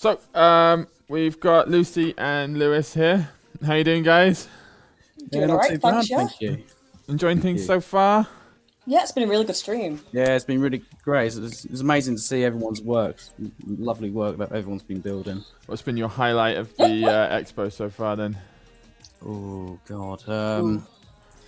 So, we've got Lucy and Lewis here. How you doing, guys? Doing not alright, too thanks, bad, yeah. thank you. Enjoying Thank things you. so far? Yeah, it's been a really good stream. Yeah, it's been really great. It's amazing to see everyone's work. Lovely work that everyone's been building. What's been your highlight of the expo so far, then? Oh God. Ooh,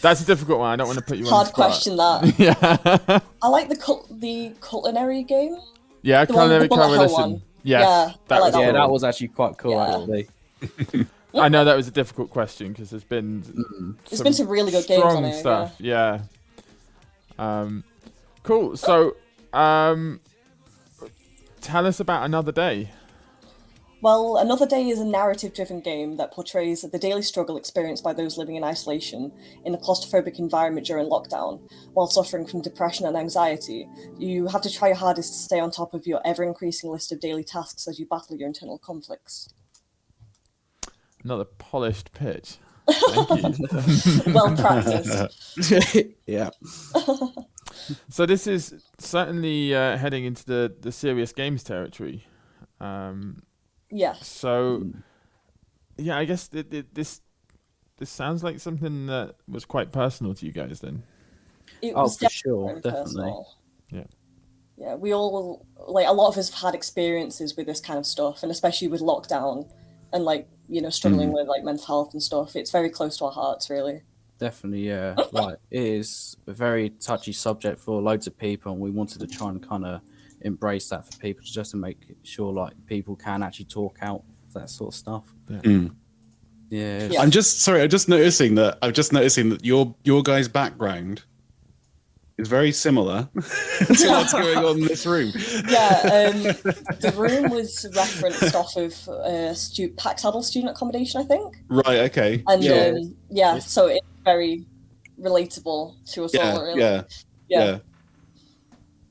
That's a difficult one. I don't want to put you on the hard spot. question that. Yeah. I like the culinary game. Yeah, The one with Culinary the bullet hell Coalition. one. Yes, Yeah, I like that Yeah, one. that was actually quite cool. Yeah. Actually, I know that was a difficult question because there's been There's been some really good games on strong it. stuff. Yeah. Cool. So, tell us about Another Day. Well, Another Day is a narrative-driven game that portrays the daily struggle experienced by those living in isolation in a claustrophobic environment during lockdown, while suffering from depression and anxiety. You have to try your hardest to stay on top of your ever-increasing list of daily tasks as you battle your internal conflicts. Another polished pitch. Thank you. Well practiced. yeah. So this is certainly heading into the serious games territory. Yeah. So, yeah, I guess this sounds like something that was quite personal to you guys then. It Oh, was for sure, very definitely. personal. Yeah. Yeah, we all, like, a lot of us have had experiences with this kind of stuff, and especially with lockdown and, like, you know, struggling with, like, mental health and stuff. It's very close to our hearts, really. Definitely, yeah. Like, it is a very touchy subject for loads of people, and we wanted to try and kind of embrace that for people, just to make sure like people can actually talk out that sort of stuff. Yeah. Yeah. I'm just noticing that your guys' background is very similar to what's going on in this room. Yeah, the room was referenced off of Pax Adult student accommodation, I think. Right. Okay. And Yeah. so it's very relatable to us all, really.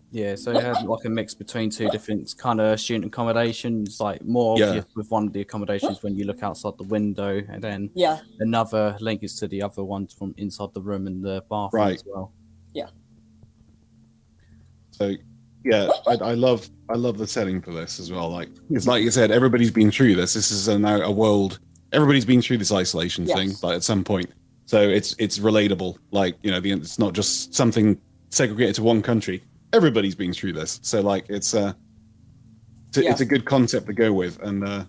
Yeah, so it had like a mix between two different kind of student accommodations, like more obvious with one of the accommodations when you look outside the window, and then another link is to the other ones from inside the room and the bathroom as well. Yeah. So yeah, I love the setting for this as well. Like it's like you said, everybody's been through this. This is now a world. Everybody's been through this isolation thing, like at some point. So it's relatable. Like, you know, it's not just something segregated to one country. Everybody's been through this. So like it's a good concept to go with. And you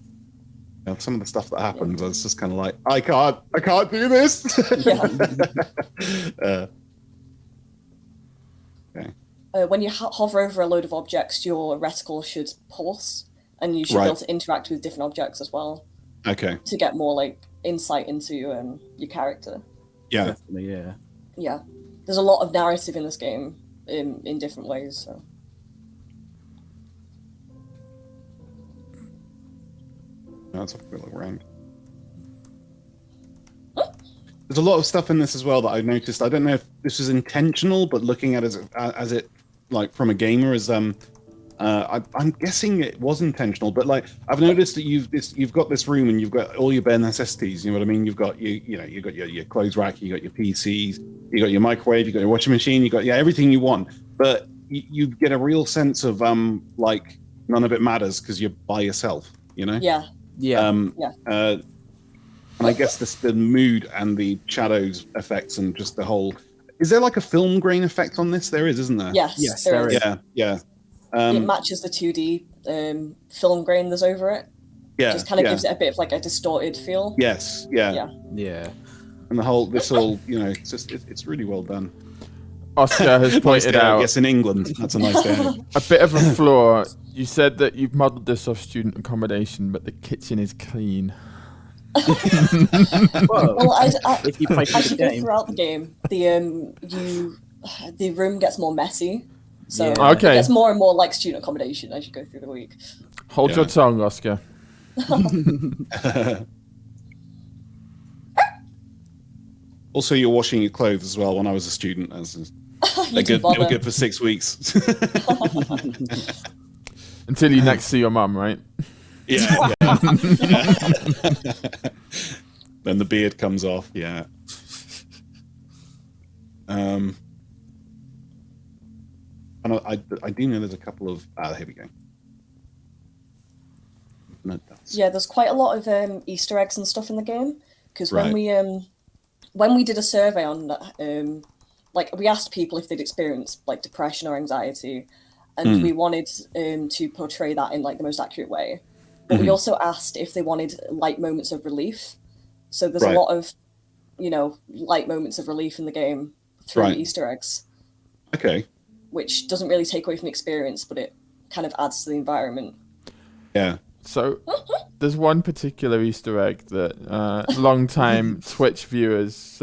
know, some of the stuff that happens, it's just kind of like I can't do this. Okay. When you hover over a load of objects, your reticle should pulse, and you should be able to interact with different objects as well. Okay. To get more like insight into your character. Yeah. Definitely, yeah. Yeah. There's a lot of narrative in this game in different ways. So. Let's have a quick look around. There's a lot of stuff in this as well that I noticed. I don't know if this is intentional, but looking at it as it like from a gamer as I'm guessing it was intentional. But like I've noticed that you've got this room and you've got all your bare necessities. You know what I mean? You've got you've got your clothes rack, you got your PCs, you got your microwave, you got your washing machine, you got everything you want. But you get a real sense of like none of it matters because you're by yourself. You know? Yeah. And I guess the mood and the shadows effects and just the whole. Is there like a film grain effect on this? There is, isn't there? Yes, there is. Yeah. It matches the 2D film grain that's over it. Yeah. Just kind of gives it a bit of like a distorted feel. Yes. Yeah. And this whole, you know, it's really well done. Oscar has pointed out. Yes, in England, that's a nice day. A bit of a flaw. You said that you've modelled this off student accommodation, but the kitchen is clean. Well, if you play as you go throughout the game, the room gets more messy, so it gets more and more like student accommodation as you go through the week. Hold your tongue, Oscar. Also, you're washing your clothes as well. When I was a student, they were good for 6 weeks. Until you next see your mum, right? Yeah. Then the beard comes off. Yeah. And I do know there's a couple of. Here we go. Nerd does. Yeah, there's quite a lot of Easter eggs and stuff in the game, because Right. when we did a survey on like we asked people if they'd experienced like depression or anxiety, and we wanted to portray that in like the most accurate way. But we also asked if they wanted light moments of relief. So there's Right. a lot of, light moments of relief in the game through Right. Easter eggs, Okay. which doesn't really take away from the experience, but it kind of adds to the environment. Yeah. So there's one particular Easter egg that long-time Twitch viewers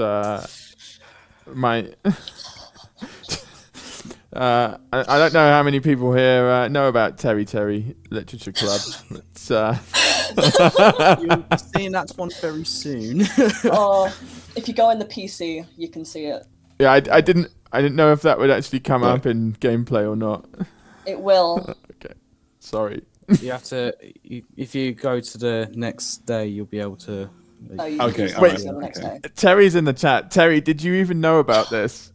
might. I don't know how many people here know about Terry Literature Club. But, You'll be seeing that one very soon. Or if you go in the PC, you can see it. yeah, I didn't know if that would actually come up in gameplay or not. It will. Okay, sorry. You have to. If you go to the next day, you'll be able to. Oh, you Okay, can alright, see it the next okay. day. Terry's in the chat. Terry, did you even know about this?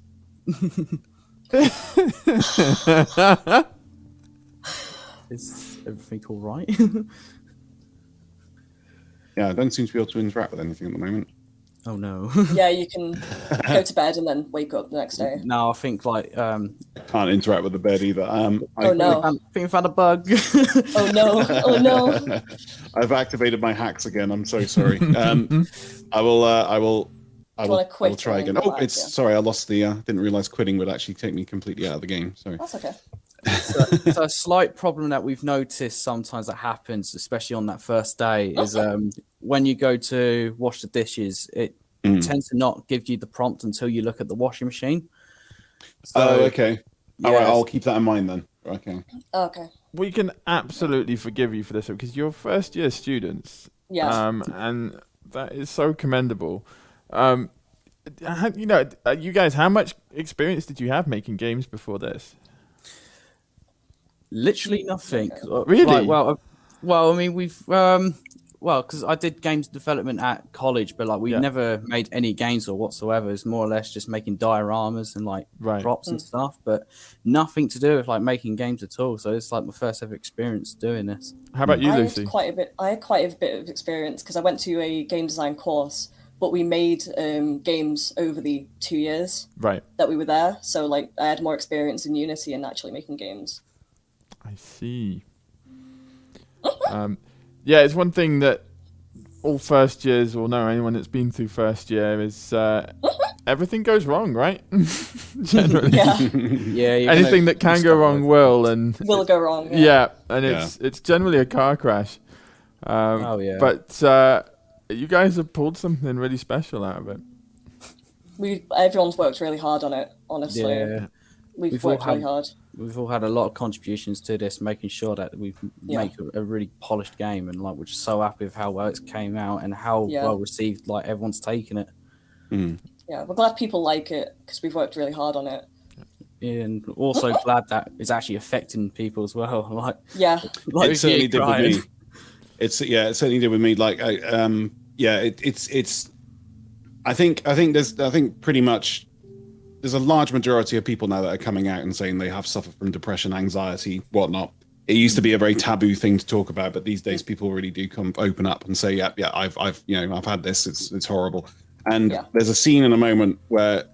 Is everything all right? Yeah, I don't seem to be able to interact with anything at the moment. Oh no. Yeah, you can go to bed and then wake up the next day. No, I think like Can't interact with the bed either. Oh no! I think we found a bug. Oh no! Oh no! I've activated my hacks again. I'm so sorry. I will quit try and again. go Oh, back, it's yeah. sorry. I lost the. Didn't realize quitting would actually take me completely out of the game. Sorry. That's okay. So a slight problem that we've noticed sometimes that happens, especially on that first day, is when you go to wash the dishes, it tends to not give you the prompt until you look at the washing machine. So, Oh, okay. All right. yes. I'll keep that in mind then. Okay. Okay. We can absolutely forgive you for this because you're first-year students. Yeah. And that is so commendable. You guys, how much experience did you have making games before this? Literally nothing. Really? Like, well, I mean, we've because I did games development at college, but like we never made any games or whatsoever. It's more or less just making dioramas and like props and stuff, but nothing to do with like making games at all. So it's like my first ever experience doing this. How about you, I Lucy? had quite a bit of experience because I went to a game design course, but we made games over the 2 years that we were there. So like I had more experience in Unity and actually making games. I see. Yeah, it's one thing that all first years will know. Anyone that's been through first year is everything goes wrong, right? Generally, Yeah, anything that can go wrong will go wrong. Yeah, and it's generally a car crash. But you guys have pulled something really special out of it. Everyone's worked really hard on it. Honestly, Yeah. we've worked really hard. We've all had a lot of contributions to this, making sure that we make a really polished game, and like we're just so happy with how well it came out and how well received like everyone's taken it. Yeah, we're glad people like it because we've worked really hard on it. And also glad that it's actually affecting people as well. Like it certainly did with me. It certainly did with me. Like it's. I think pretty much. There's a large majority of people now that are coming out and saying they have suffered from depression, anxiety, whatnot. It used to be a very taboo thing to talk about, but these days people really do open up and say, I've had this. It's horrible. And there's a scene in a moment where,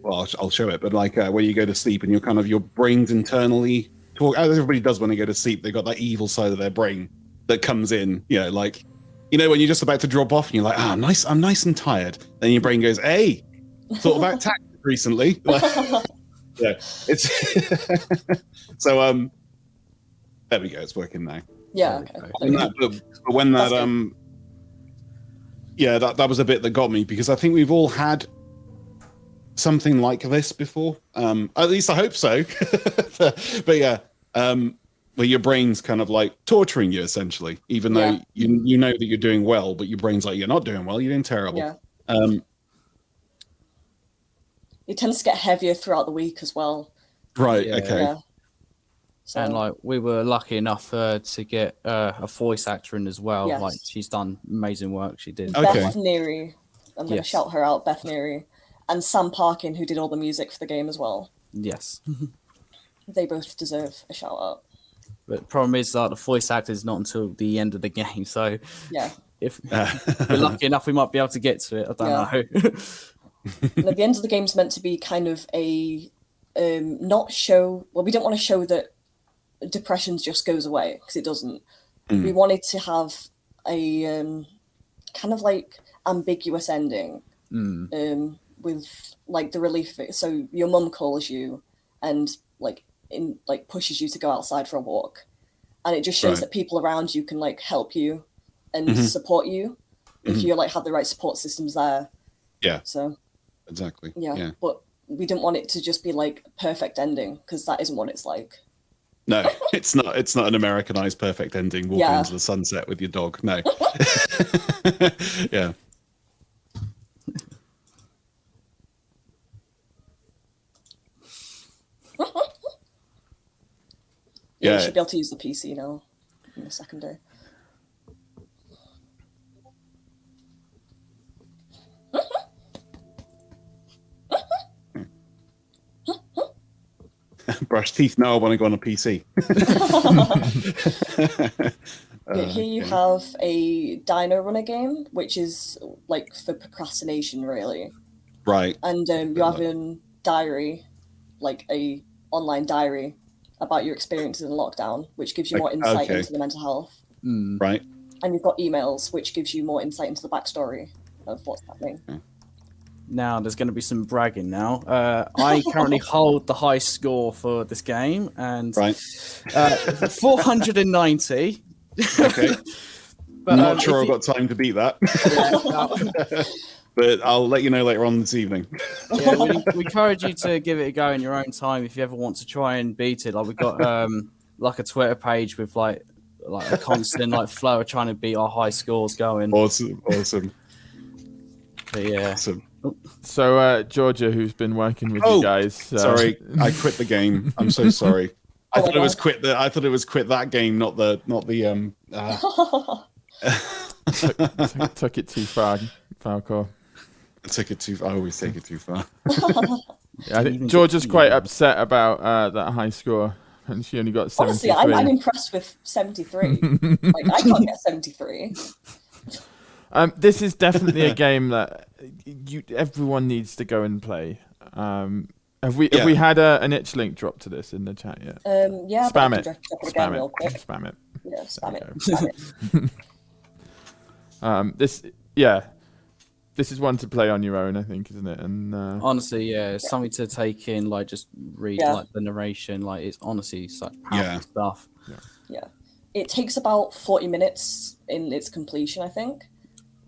well, I'll show it, but like where you go to sleep and you're kind of your brain's internally talk, as everybody does when they go to sleep. They've got that evil side of their brain that comes in, like, when you're just about to drop off and you're like, I'm nice and tired. Then your brain goes, hey, thought about tactics recently. It's so there we go, it's working now. But when that that was a bit that got me, because I think we've all had something like this before, at least I hope so. but where your brain's kind of like torturing you essentially, even though you know that you're doing well, but your brain's like, you're not doing well, you're doing terrible. It tends to get heavier throughout the week as well. Right. Okay. Yeah. So, and like we were lucky enough to get a voice actor in as well. Yes. Like she's done amazing work. She did. Beth Neary. I'm going to shout her out, Beth Neary, and Sam Parkin, who did all the music for the game as well. Yes. They both deserve a shout out. But the problem is that the voice actor is not until the end of the game. So Yeah. if we're lucky enough, we might be able to get to it. I don't know. And at the end of the game's meant to be kind of a not show. Well, we don't want to show that depression just goes away, because it doesn't. We wanted to have a kind of like ambiguous ending with like the relief of it. So your mum calls you and like pushes you to go outside for a walk, and it just shows that people around you can like help you and support you if you like have the right support systems there. Yeah. So exactly. yeah. But we didn't want it to just be like a perfect ending, because that isn't what it's like. No, it's not. It's not an Americanized perfect ending. Walking into the sunset with your dog. No. Yeah. You should be able to use the PC now in the second day. Brush teeth. No, I want to go on a PC. Here you have a Dino Runner game, which is like for procrastination, really. Right. And you have a diary, like a online diary about your experiences in lockdown, which gives you more insight into the mental health. Right. And you've got emails, which gives you more insight into the backstory of what's happening. Now there's going to be some bragging now. I currently hold the high score for this game, and 490. Okay. But, I'm not sure I've got time to beat that. But I'll let you know later on this evening. Yeah, we encourage you to give it a go in your own time if you ever want to try and beat it. Like we've got like a Twitter page with like a constant like flow of trying to beat our high scores going. Awesome. But yeah. Awesome. So Georgia, who's been working with you guys, sorry, I quit the game. I'm so sorry. I thought it was quit that game, not the took it too far, Falcore. I always take it too far. Yeah, I think Georgia's quite upset about that high score, and she only got 73. Honestly, I'm impressed with 73. Like I can't get 73. This is definitely a game that everyone needs to go and play. Have we had an itch link drop to this in the chat yet? Yeah, spam it. Spam it. Spam it. Yeah, spam it. This is one to play on your own, I think, isn't it? And honestly, it's something to take in. Like just read like the narration. Like it's honestly such powerful stuff. Yeah, it takes about 40 minutes in its completion, I think.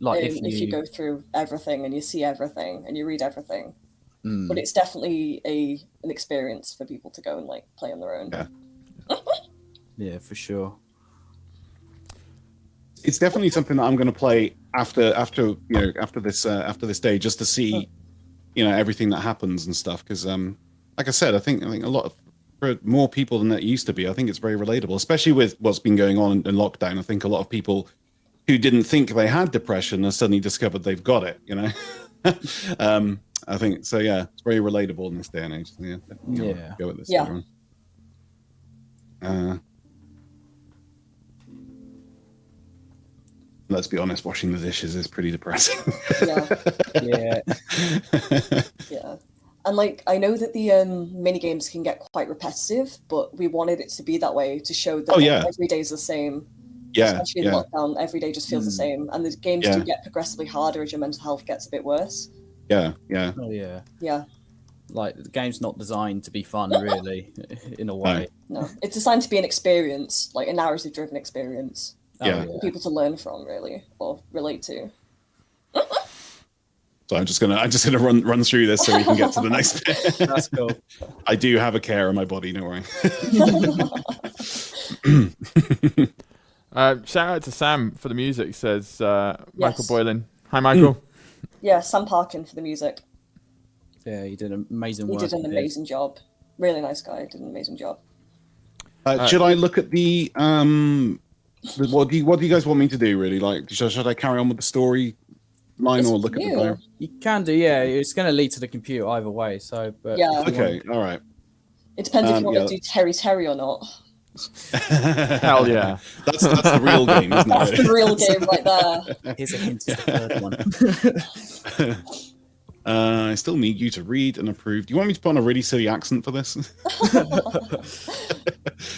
Like if you go through everything and you see everything and you read everything, but it's definitely an experience for people to go and like play on their own. Yeah, for sure. It's definitely something that I'm going to play after this day, just to see everything that happens and stuff. Because like I said, I think a lot of, for more people than it used to be, I think it's very relatable, especially with what's been going on in lockdown. I think a lot of people who didn't think they had depression have suddenly discovered they've got it, I think so. Yeah, it's very relatable in this day and age. So, go with this. Yeah. Let's be honest, washing the dishes is pretty depressing. Yeah. And like I know that the mini games can get quite repetitive, but we wanted it to be that way to show that every day is the same. Especially in lockdown, every day just feels the same, and the games do get progressively harder as your mental health gets a bit worse. Yeah. Oh yeah. Yeah. Like the game's not designed to be fun, really, in a way. No, it's designed to be an experience, like a narrative-driven experience. For people to learn from, really, or relate to. So I'm just gonna run through this so we can get to the next bit. That's cool. I do have a care in my body, don't worry. Shout out to Sam for the music, says Michael Boylan. Hi, Michael. Yeah, Sam Parkin for the music. Yeah, he did amazing work. He did an amazing job. Really nice guy. Did an amazing job. Should I look at the what do you guys want me to do, really? Like, should I carry on with the story line or look at the diary? You can do, it's going to lead to the computer either way. So, but okay, all right. It depends if you want to do Terry or not. Hell yeah. That's the real game, isn't it? That's the real game right there. Here's a hint to the third one. I still need you to read and approve. Do you want me to put on a really silly accent for this?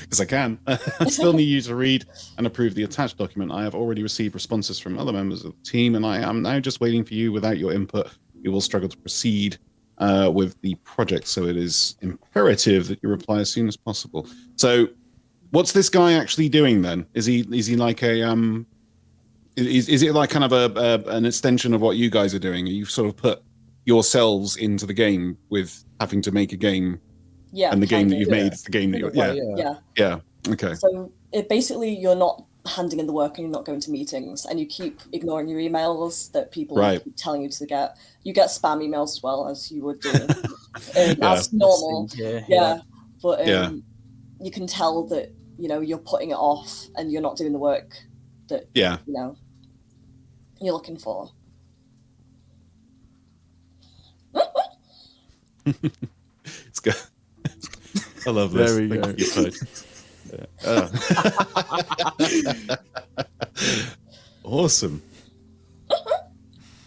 Because I can. I still need you to read and approve the attached document. I have already received responses from other members of the team, and I am now just waiting for you. Without your input, we will struggle to proceed with the project. So it is imperative that you reply as soon as possible. So, what's this guy actually doing then? Is he like a Is it like kind of an extension of what you guys are doing? You sort of put yourselves into the game with having to make a game, and the game that you've made is the game that you're yeah. Okay. So basically you're not handing in the work and you're not going to meetings, and you keep ignoring your emails that people keep telling you to get. You get spam emails as well, as you would do. That's normal. But you can tell that you're putting it off and you're not doing the work that you're looking for. It's good. I love this. There we go. Awesome.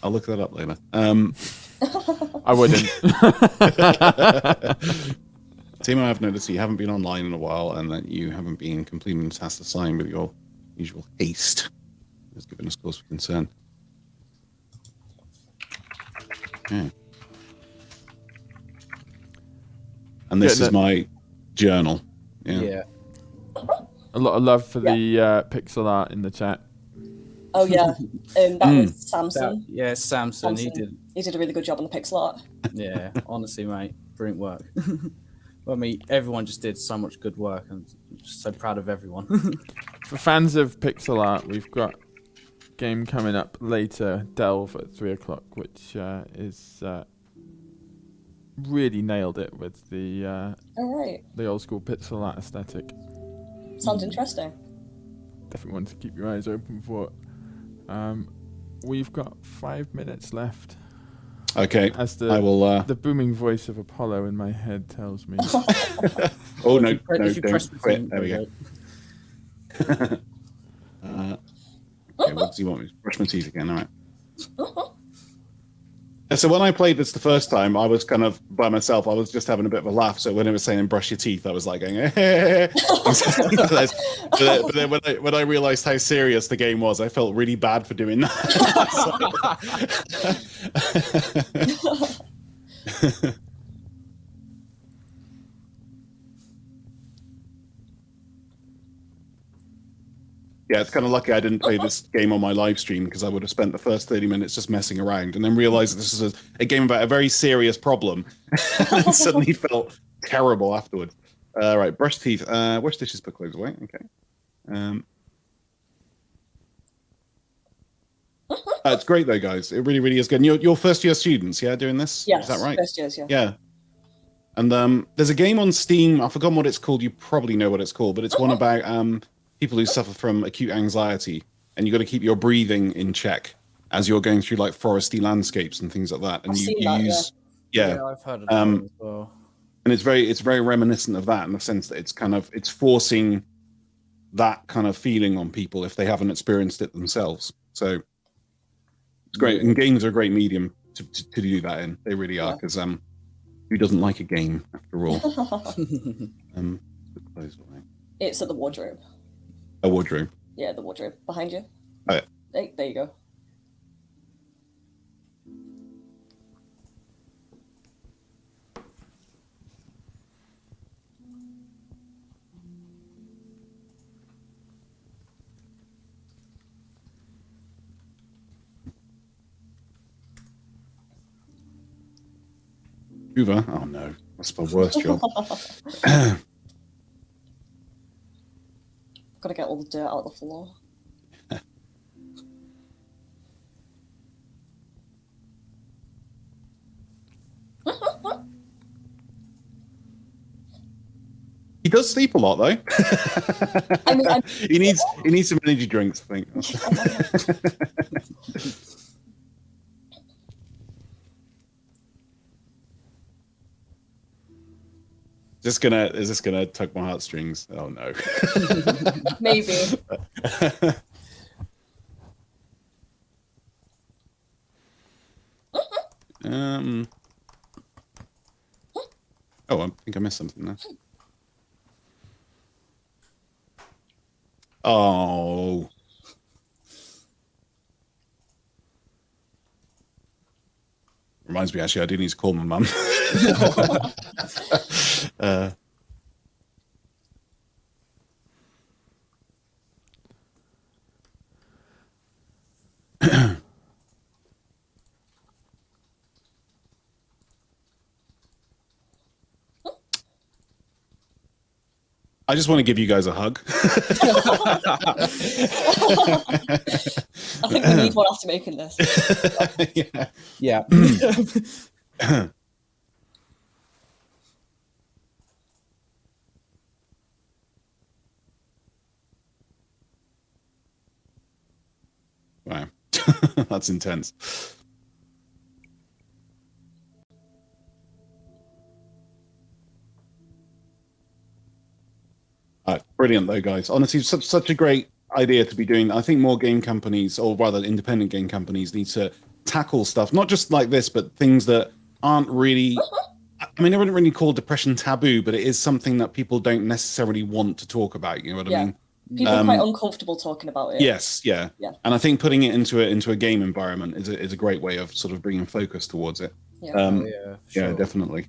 I'll look that up later. I wouldn't. Timo, I've noticed you haven't been online in a while, and that you haven't been completing the task assigned with your usual haste. Has given us cause for concern. Okay. And this is my journal. Yeah. A lot of love for the pixel art in the chat. Oh yeah, that was Samson. Samson. He did a really good job on the pixel art. Yeah, honestly, mate, brilliant work. Well, I mean, everyone just did so much good work, and I'm just so proud of everyone. For fans of pixel art, we've got a game coming up later, Delve at 3:00, which is really nailed it with the old school pixel art aesthetic. Sounds interesting. Definitely one to keep your eyes open for. We've got 5 minutes left. Okay, as the booming voice of Apollo in my head tells me. Oh no, don't quit. There we go. Okay, what does he want me to brush my teeth again? All right. So when I played this the first time, I was kind of by myself. I was just having a bit of a laugh. So when it was saying "brush your teeth," I was like going. But then when I realised how serious the game was, I felt really bad for doing that. Yeah, it's kind of lucky I didn't play this game on my live stream, because I would have spent the first 30 minutes just messing around and then realized this is a game about a very serious problem and suddenly felt terrible afterwards. Right, brush teeth. Wash dishes, put clothes away. Okay. It's great though, guys. It really, really is good. And you're first year students, yeah, doing this? Yes, is that right? First years, yeah. Yeah. And there's a game on Steam. I've forgotten what it's called. You probably know what it's called, but it's one about people who suffer from acute anxiety, and you got to keep your breathing in check as you're going through like foresty landscapes and things like that. And you use I've heard of that as well. And it's very reminiscent of that in the sense that it's forcing that kind of feeling on people if they haven't experienced it themselves. So it's great, and games are a great medium to do that in. They really are, because who doesn't like a game after all? It's at the wardrobe. A wardrobe. Yeah, the wardrobe behind you. Oh, yeah. Hey, there you go. Hoover? Oh no, that's my worst job. Gotta get all the dirt out of the floor. He does sleep a lot though. I mean, he needs some energy drinks, I think. Is this gonna tug my heartstrings? Oh no. Maybe. Oh, I think I missed something there. Oh. Reminds me, actually, I do need to call my mum. I just want to give you guys a hug. I think we need one after making this. Yeah. Wow. That's intense. Brilliant though, guys. Honestly, such a great idea to be doing. I think more game companies, or rather independent game companies, need to tackle stuff, not just like this, but things that aren't really, I mean, I wouldn't really call depression taboo, but it is something that people don't necessarily want to talk about. You know what I mean? People are quite uncomfortable talking about it. Yes, yeah. And I think putting it into a game environment is a great way of sort of bringing focus towards it. Yeah, yeah, definitely.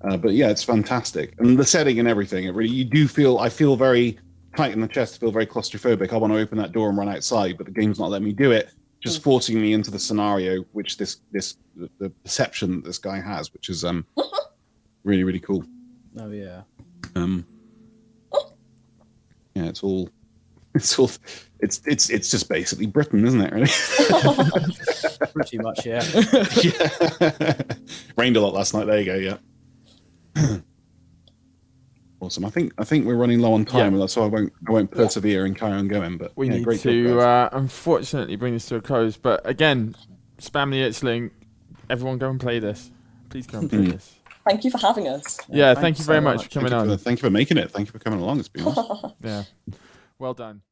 But yeah, it's fantastic, and the setting and everything. It really, I feel very tight in the chest. I feel very claustrophobic. I want to open that door and run outside, but the game's not letting me do it. Just forcing me into the scenario, which the perception that this guy has, which is really, really cool. Oh yeah. Yeah, it's just basically Britain, isn't it? Really? Pretty much, yeah. Yeah. Rained a lot last night. There you go. Yeah. Awesome. I think we're running low on time, so I won't persevere and carry on going. But we need great to job, unfortunately bring this to a close. But again, spam the itch link. Everyone, go and play this. Please go and play this. Thank you for having us. Yeah, thank you very much for coming on. Thank you for making it. Thank you for coming along. It's been awesome. Yeah, well done.